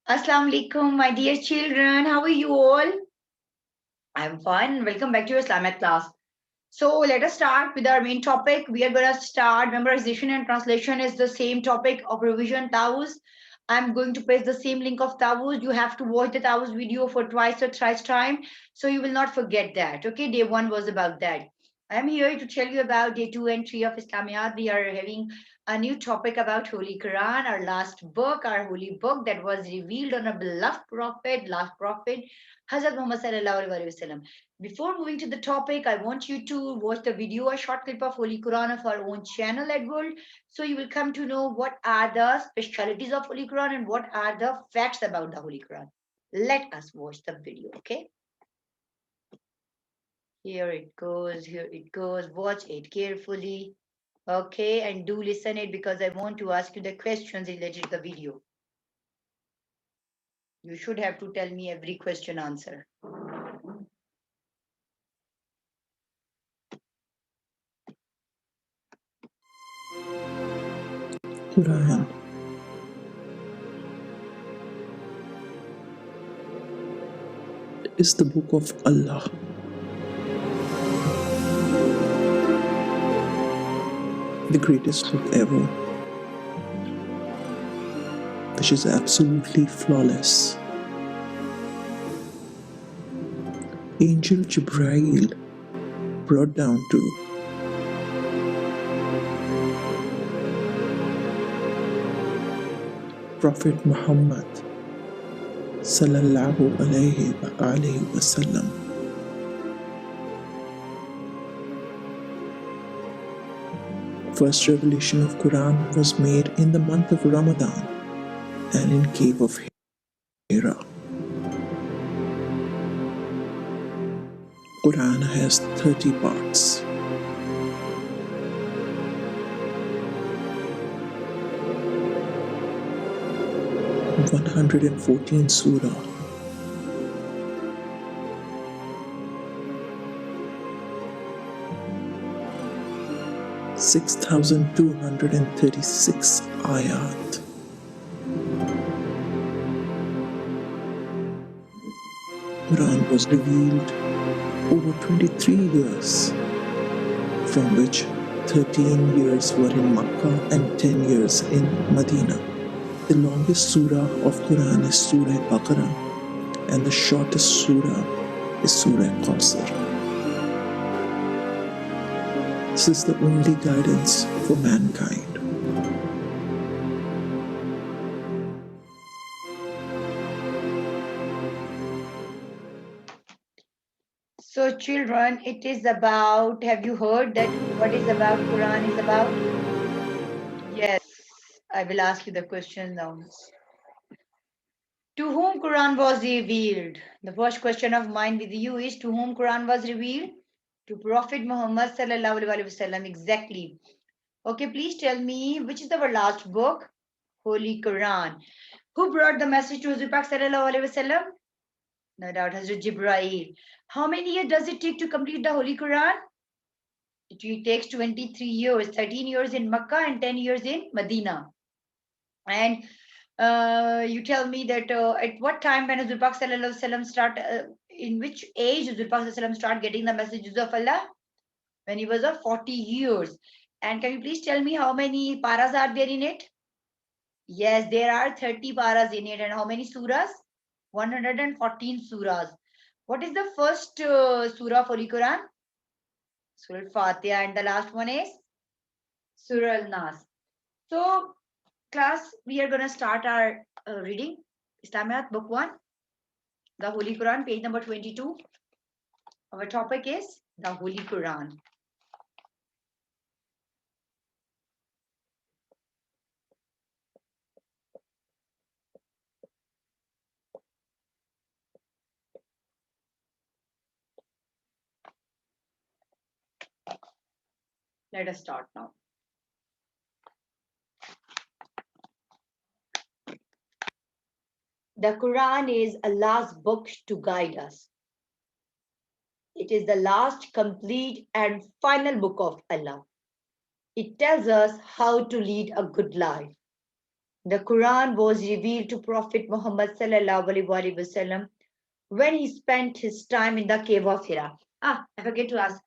Assalamu alaikum, my dear children. How are you all? I'm fine. Welcome back to your Islamiat class. So let us start with our main topic. We are going to start memorization and translation is the same topic of revision Tawuz. I'm going to paste the same link of Tawuz. You have to watch the Tawuz video for twice or thrice time. So you will not forget that. Okay, day one was about that. I'm here to tell you about day 2 and 3 of Islamiat. We are having a new topic about Holy Quran, our last book, our holy book that was revealed on a beloved prophet, last prophet, Hazrat Muhammad Sallallahu Alaihi Wasallam. Before moving to the topic, I want you to watch the video, a short clip of Holy Quran of our own channel at World. So you will come to know what are the specialities of Holy Quran and what are the facts about the Holy Quran. Let us watch the video, okay? Here it goes, here it goes. Watch it carefully, okay? And do listen it because I want to ask you the questions related to the video. You should have to tell me every question answer. Quran is the book of Allah. The greatest book ever, which is absolutely flawless. Angel Jibrail brought down to Prophet Muhammad sallallahu alaihi wasallam. First revelation of Quran was made in the month of Ramadan and in cave of Hira. Quran has 30 parts. One 114 surah. Six 6,236 ayat. Quran was revealed over 23 years, from which 13 years were in Makkah and 10 years in Medina. The longest surah of Quran is Surah Baqarah, and the shortest surah is Surah Qasr. This is the only guidance for mankind. So children, it is about, have you heard that what is about Quran is about? Yes, I will ask you the question now. To whom Quran was revealed? The first question of mine with you is to whom Quran was revealed? To Prophet Muhammad sallallahu alaihi wasallam. Exactly. Okay, please tell me which is our last book? Holy Quran. Who brought the message to Hazrat Pak sallallahu alaihi wasallam? No doubt, Hazrat Jibrail. How many years does it take to complete the Holy Quran? It takes 23 years, 13 years in Makkah and 10 years in Medina. And you tell me that at what time when Hazrat Pak sallallahu alaihi wasallam start, in which age Hazrat Pak sallallahu alaihi wasallam start getting the messages of Allah? When he was of 40 years. And can you please tell me how many paras are there in it? Yes, there are 30 paras in it. And how many surahs? 114 surahs. What is the first surah for the Quran? Surah Al-Fatiha. And the last one is Surah Al-Nas. So, class, we are going to start our reading. Islamiat, book 1, the Holy Quran, page number 22. Our topic is the Holy Quran. Let us start now. The Quran is Allah's book to guide us. It is the last, complete, and final book of Allah. It tells us how to lead a good life. The Quran was revealed to Prophet Muhammad sallallahu alaihi wasallam when he spent his time in the cave of Hira. I forget to ask.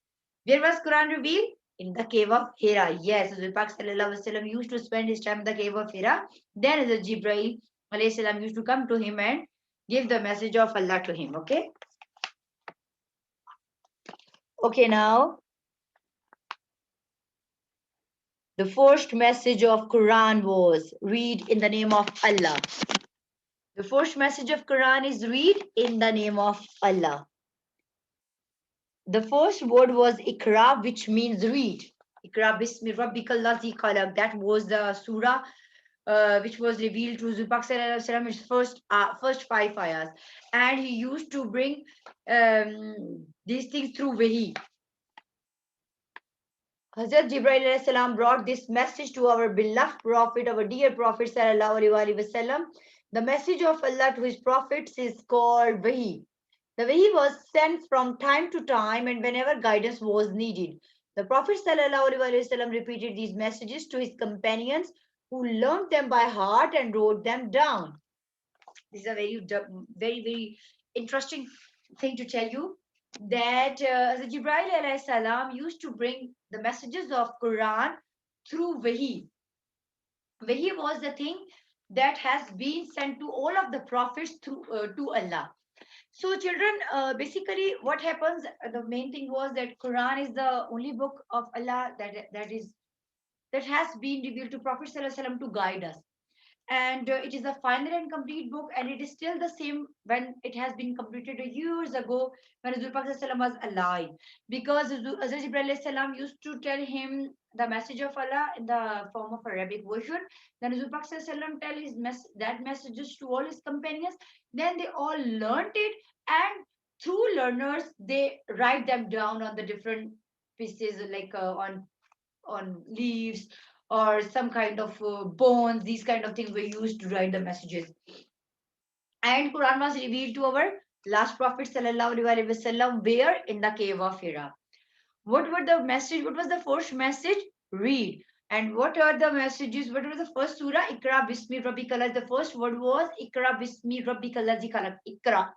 Where was Quran revealed? In the cave of Hira. Yes, the Prophet sallallahu alaihi wasallam used to spend his time in the cave of Hira. Then the Jibreel alayhi salam used to come to him and give the message of Allah to him. Okay. Okay, now the first message of Quran was read in the name of Allah. The first message of Quran is read in the name of Allah. The first word was Ikra, which means read. Ikra bismi rabbikal ladzi khalaq. That was the surah which was revealed to Zupak his first 5 ayahs, and he used to bring these things through wahi. Hazrat Jibreel salam brought this message to our beloved Prophet, our dear Prophet sallallahu alaihi wasallam. The message of Allah to his prophets is called wahi. The wahi was sent from time to time and whenever guidance was needed. The Prophet sallallahu alaihi wasallam repeated these messages to his companions who learned them by heart and wrote them down. This is a very interesting thing to tell you that the Jibreel alayhi salam used to bring the messages of Quran through wahi. Wahi was the thing that has been sent to all of the prophets through to Allah. So children, basically what happens, the main thing was that Quran is the only book of Allah that has been revealed to Prophet sallallahu alaihi wasallam to guide us, and it is a final and complete book, and it is still the same when it has been completed years ago when Zulfaq was alive, because Hazrat Ibrahim salam used to tell him the message of Allah in the form of Arabic version. Then Zulfaq tell that messages to all his companions. Then they all learnt it, and through learners they write them down on the different pieces, like on leaves or some kind of bones. These kind of things were used to write the messages. And Quran was revealed to our last Prophet sallallahu alaihi wasallam where in the cave of Hira. What were the message? What was the first message? Read. And what are the messages? What was the first surah? Ikra bismi rabbikal. The first word was Ikra bismi rabbikal ladzi khalaq.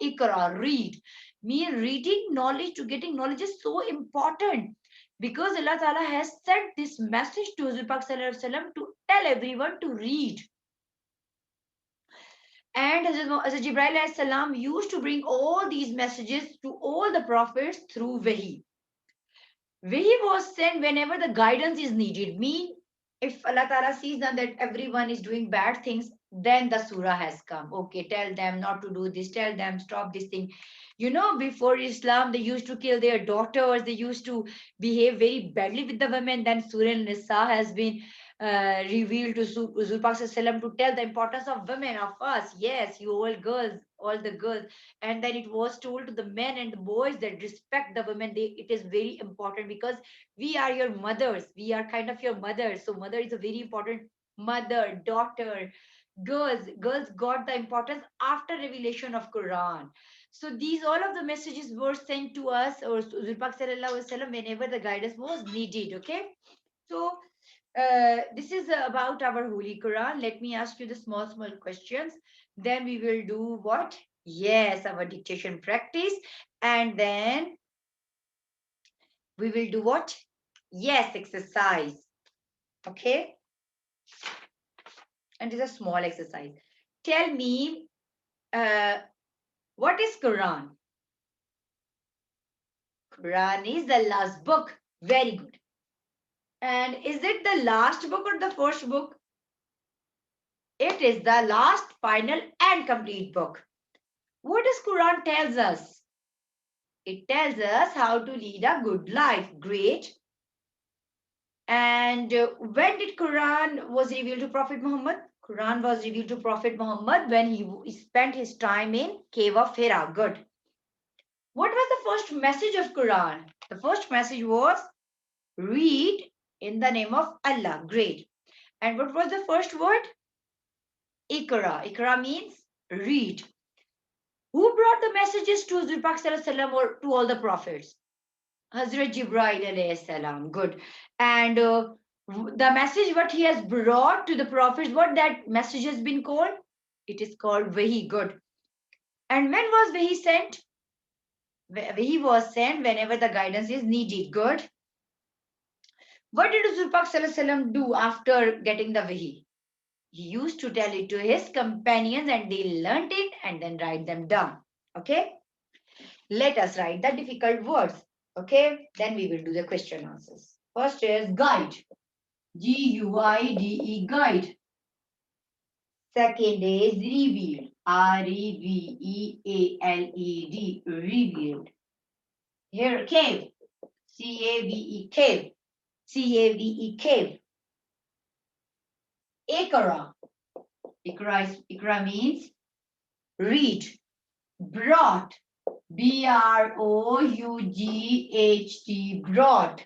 Ikra, read. Mean reading knowledge, to getting knowledge is so important, because Allah Ta'ala has sent this message to Hazrat Pak Sallallahu Alaihi Wasallam to tell everyone to read. And Hazrat Jibreel Alayhi Salam used to bring all these messages to all the prophets through Wahi. Wahi was sent whenever the guidance is needed. Mean, if Allah Ta'ala sees now that everyone is doing bad things, then the surah has come. Okay, tell them not to do this, tell them stop this thing. You know, before Islam, they used to kill their daughters, they used to behave very badly with the women. Then Surah Nisa has been revealed to Zulpak to tell the importance of women, of us. Yes, you all girls, all the girls. And then it was told to the men and the boys that respect the women. It is very important, because we are your mothers. We are kind of your mothers. So mother is a very important, mother, daughter, girls got the importance after revelation of Quran. So these all of the messages were sent to us or Zulpak whenever the guidance was needed. Okay. So this is about our Holy Quran. Let me ask you the small questions. Then we will do what? Yes, our dictation practice. And then we will do what? Yes, exercise. Okay. And it's a small exercise. Tell me, what is Quran? Quran is the last book. Very good. And is it the last book or the first book? It is the last, final, and complete book. What does Quran tells us? It tells us how to lead a good life. Great. And when did Quran was revealed to Prophet Muhammad? Quran was revealed to Prophet Muhammad when he spent his time in cave of Hira. Good. What was the first message of Quran? The first message was read in the name of Allah. Great. And what was the first word? Ikra. Ikra means read. Who brought the messages to Zulpak or to all the prophets? Hazrat Jibreel alayhi salam. Good. And The message what he has brought to the prophets, what that message has been called? It is called Wahi. Good. And when was Wahi sent? Wahi was sent whenever the guidance is needed. Good. What did Rasul Pak Sallallahu Alaihi Wasallam do after getting the Wahi? He used to tell it to his companions and they learnt it and then write them down. Okay. Let us write the difficult words. Okay. Then we will do the question answers. First is guide. Guide. Guide. Second is revealed. Revealed. Revealed. Here, cave. Cave. Cave. Cave. Ikra. Ikra means read. Brought. Brought. Brought.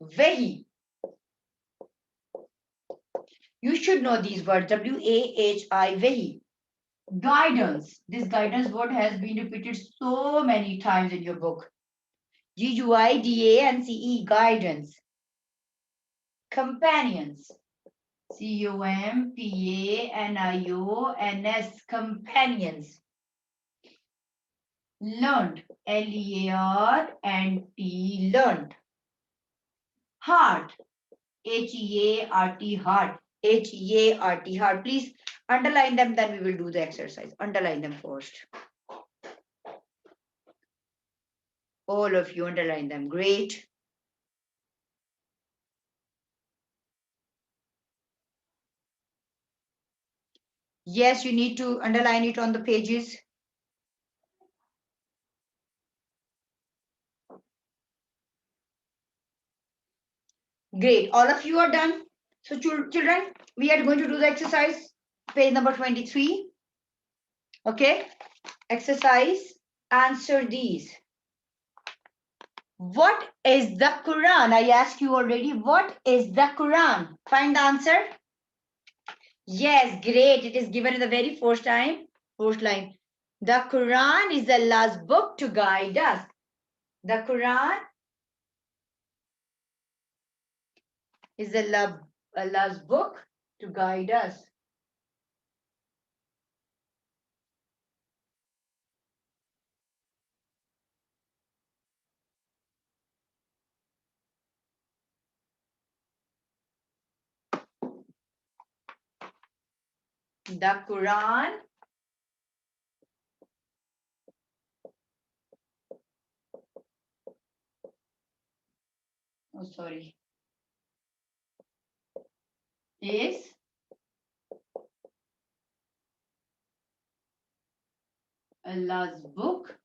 Wahi. You should know these words. Wahi. Wahi. Guidance. This guidance word has been repeated so many times in your book. Guidance. Guidance. Companions. Companions. Companions. Learned. Learned. Learned. Heart. Heart. Heart. Heart. Please underline them, then we will do the exercise. Underline them first. All of you underline them. Great. Yes, you need to underline it on the pages. Great. All of you are done. So children, we are going to do the exercise. Page number 23. Okay. Exercise. Answer these. What is the Quran? I asked you already. What is the Quran? Find the answer. Yes, great. It is given in the very first line. The Quran is Allah's book to guide us. The Quran is Allah's book to guide us. The Quran is Allah's book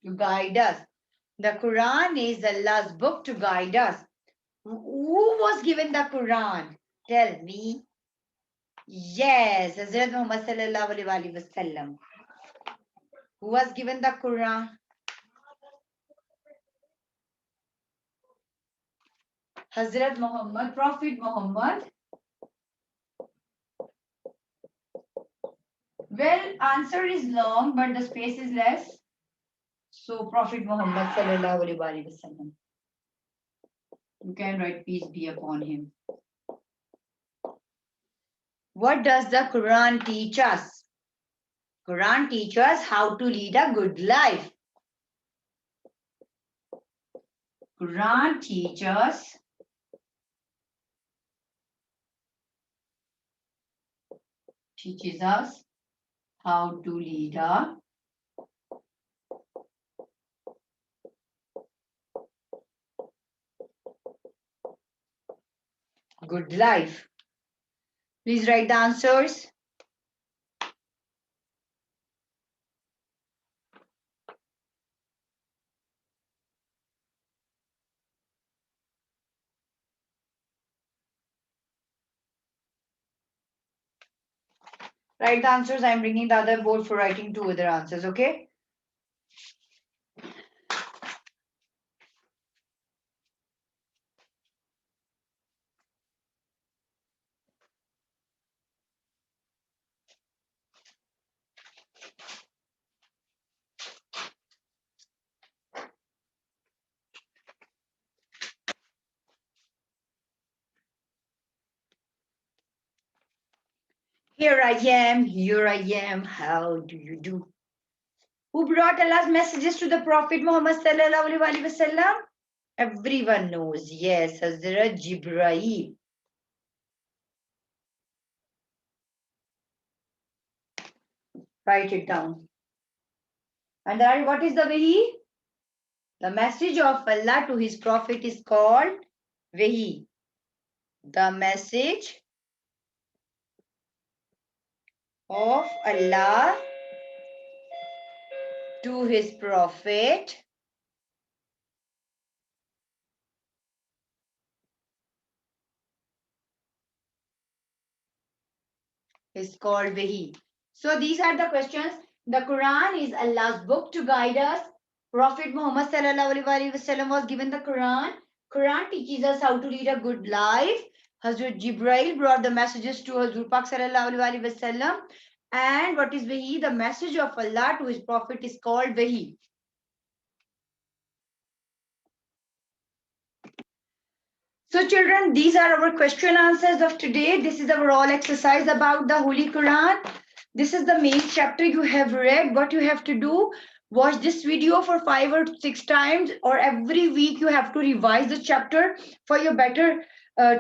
to guide us. The Quran is Allah's book to guide us. Who was given the Quran? Tell me. Yes, Hazrat Muhammad sallallahu alaihi wasallam. Who was given the Quran? Hazrat Muhammad, Prophet Muhammad. Well, answer is long, but the space is less. So Prophet Muhammad sallallahu alaihi wasallam. You can write peace be upon him. What does the Quran teach us? Quran teaches us how to lead a good life. Quran teaches us how to lead a good life. Please write the answers. Write the answers. I'm bringing the other board for writing two other answers, okay? Here I am, here I am. How do you do? Who brought Allah's messages to the Prophet Muhammad sallallahu alaihi wasallam? Everyone knows. Yes, Hazrat Jibreel. Write it down. And what is the Wahi? The message of Allah to his Prophet is called Wahi. The message of Allah to his Prophet is called Wahi. So these are the questions. The Quran is Allah's book to guide us. Prophet Muhammad sallallahu alaihi wasallam was given the Quran. Quran teaches us how to lead a good life. Hazrat Jibreel brought the messages to Hazrat Pak sallallahu alaihi wasallam. And what is Wahi? The message of Allah to his Prophet is called Wahi. So children, these are our question answers of today. This is our all exercise about the Holy Quran. This is the main chapter you have read. What you have to do, watch this video for 5 or 6 times, or every week you have to revise the chapter for your better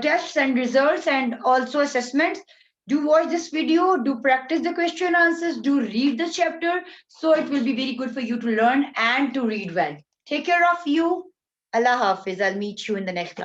tests and results and also assessments. Do watch this video, do practice the question answers, do read the chapter, so it will be very good for you to learn and to read well. Take care of you. Allah Hafiz. I'll meet you in the next class.